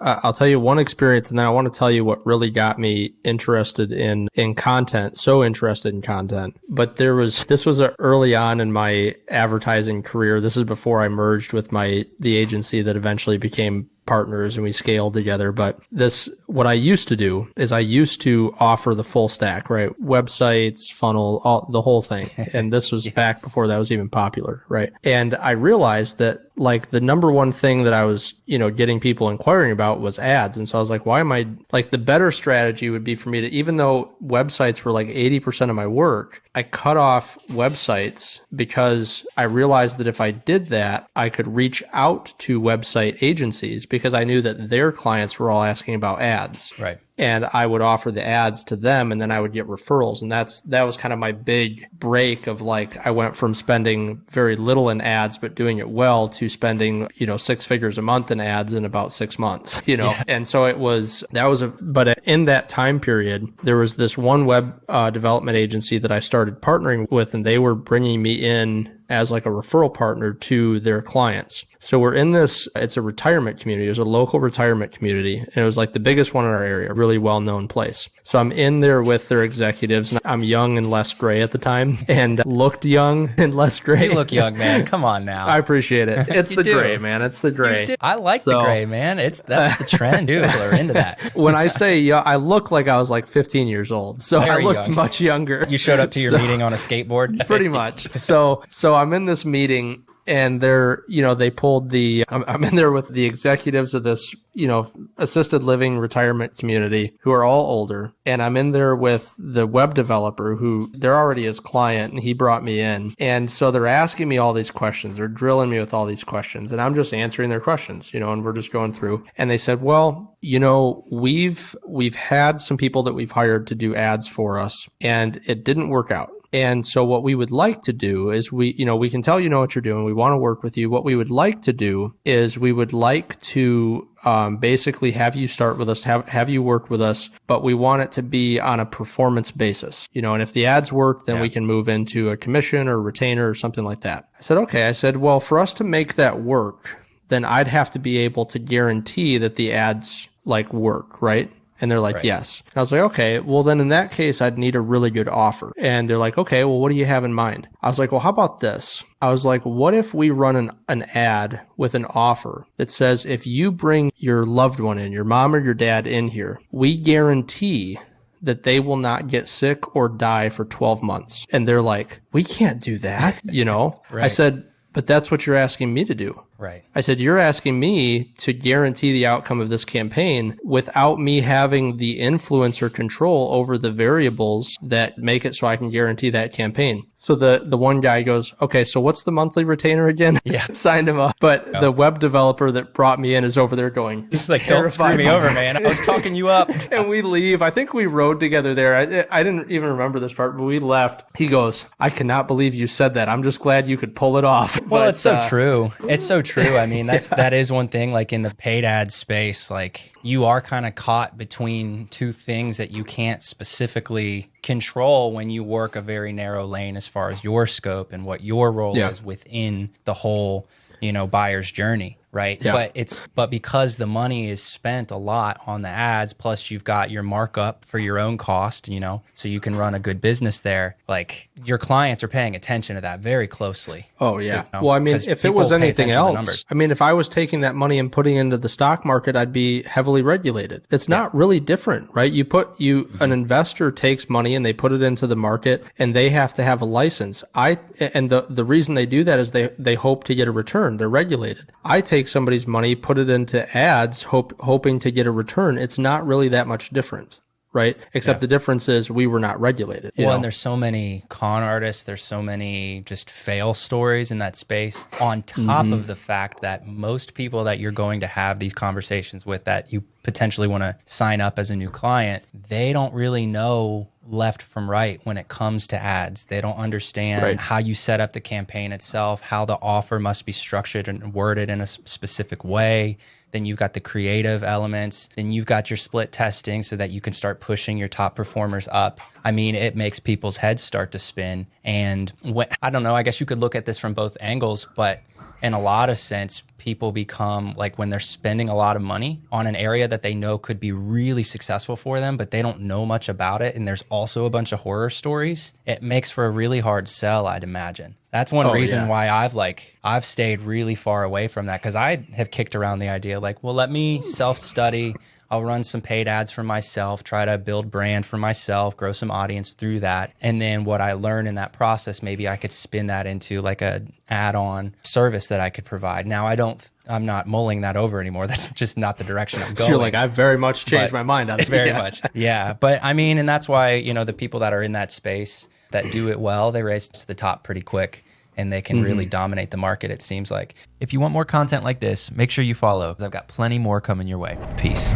I'll tell you one experience, and then I want to tell you what really got me interested in content, so interested in content. But this was early on in my advertising career. This is before I merged with the agency that eventually became partners and we scaled together. But what I used to do is I used to offer the full stack, right? Websites, funnel, the whole thing. And this was back before that was even popular, right? And I realized that like the number one thing that I was, getting people inquiring about was ads. And so I was like, why am I like the better strategy would be for me to, even though websites were like 80% of my work, I cut off websites because I realized that if I did that, I could reach out to website agencies because I knew that their clients were all asking about ads. Right. And I would offer the ads to them and then I would get referrals. And that was kind of my big break of like, I went from spending very little in ads, but doing it well to spending, 6 figures a month in ads in about 6 months, Yeah. And so but in that time period, there was this one web development agency that I started partnering with, and they were bringing me in as like a referral partner to their clients. So we're in it's a retirement community. It was a local retirement community. And it was like the biggest one in our area, a really well-known place. So I'm in there with their executives. And I'm young and less gray at the time and looked young and less gray. You look young, man. Come on now. I appreciate it. It's the gray, man. It's the gray. I like the gray, man. That's the trend. People are into that. When I say I look like I was like 15 years old. So Very I looked young. much younger. You showed up to your meeting on a skateboard? Pretty much. So I'm in this meeting and they pulled I'm in there with the executives of this, assisted living retirement community who are all older. And I'm in there with the web developer who they're already his client and he brought me in. And so they're asking me all these questions. They're drilling me with all these questions and I'm just answering their questions, and we're just going through. And they said, well, we've had some people that we've hired to do ads for us and it didn't work out. And so what we would like to do is we can tell what you're doing. We want to work with you. What we would like to do is we would like to basically have you start with us, have you work with us, but we want it to be on a performance basis, and if the ads work, then we can move into a commission or retainer or something like that. I said, okay. I said, well, for us to make that work, then I'd have to be able to guarantee that the ads like work, right? And they're like, right. Yes. And I was like, okay, well then in that case, I'd need a really good offer. And they're like, okay, well, what do you have in mind? I was like, well, how about this? I was like, what if we run an ad with an offer that says, if you bring your loved one in, your mom or your dad in here, we guarantee that they will not get sick or die for 12 months. And they're like, we can't do that, Right. I said, but that's what you're asking me to do. Right. I said, you're asking me to guarantee the outcome of this campaign without me having the influence or control over the variables that make it so I can guarantee that campaign. So the one guy goes, okay, so what's the monthly retainer again? Yeah. Signed him up. But the web developer that brought me in is over there going, he's like, don't screw me over, man. I was talking you up. And we leave. I think we rode together there. I didn't even remember this part, but we left. He goes, I cannot believe you said that. I'm just glad you could pull it off. Well, it's so true. It's so true. I mean, that is one thing, like in the paid ad space, like you are kind of caught between two things that you can't specifically control when you work a very narrow lane as far as your scope and what your role is within the whole, buyer's journey. Right. Yeah. But because the money is spent a lot on the ads, plus you've got your markup for your own cost, so you can run a good business there. Like your clients are paying attention to that very closely. Oh yeah. Well, I mean, if it was anything else, I mean, if I was taking that money and putting it into the stock market, I'd be heavily regulated. It's not really different, right? An investor takes money and they put it into the market and they have to have a license. And the reason they do that is they hope to get a return. They're regulated. I take somebody's money, put it into ads, hoping to get a return. It's not really that much different, right? Except the difference is we were not regulated. And there's so many con artists, there's so many just fail stories in that space, on top of the fact that most people that you're going to have these conversations with that you potentially want to sign up as a new client, they don't really know left from right when it comes to ads. They don't understand how you set up the campaign itself, how the offer must be structured and worded in a specific way. Then you've got the creative elements. Then you've got your split testing so that you can start pushing your top performers up. I mean, it makes people's heads start to spin. And I don't know, I guess you could look at this from both angles, but in a lot of sense, people become like, when they're spending a lot of money on an area that they know could be really successful for them, but they don't know much about it, and there's also a bunch of horror stories, it makes for a really hard sell, I'd imagine. That's one reason why I've stayed really far away from that, because I have kicked around the idea like, well, let me self-study. I'll run some paid ads for myself, try to build brand for myself, grow some audience through that. And then what I learn in that process, maybe I could spin that into like a add-on service that I could provide. Now I'm not mulling that over anymore. That's just not the direction I'm going. You're like, I've very much changed my mind on it. Very much. Yeah. But I mean, and that's why, you know, the people that are in that space that do it well, they raise to the top pretty quick. And they can really dominate the market, it seems like. If you want more content like this, make sure you follow, because I've got plenty more coming your way. Peace.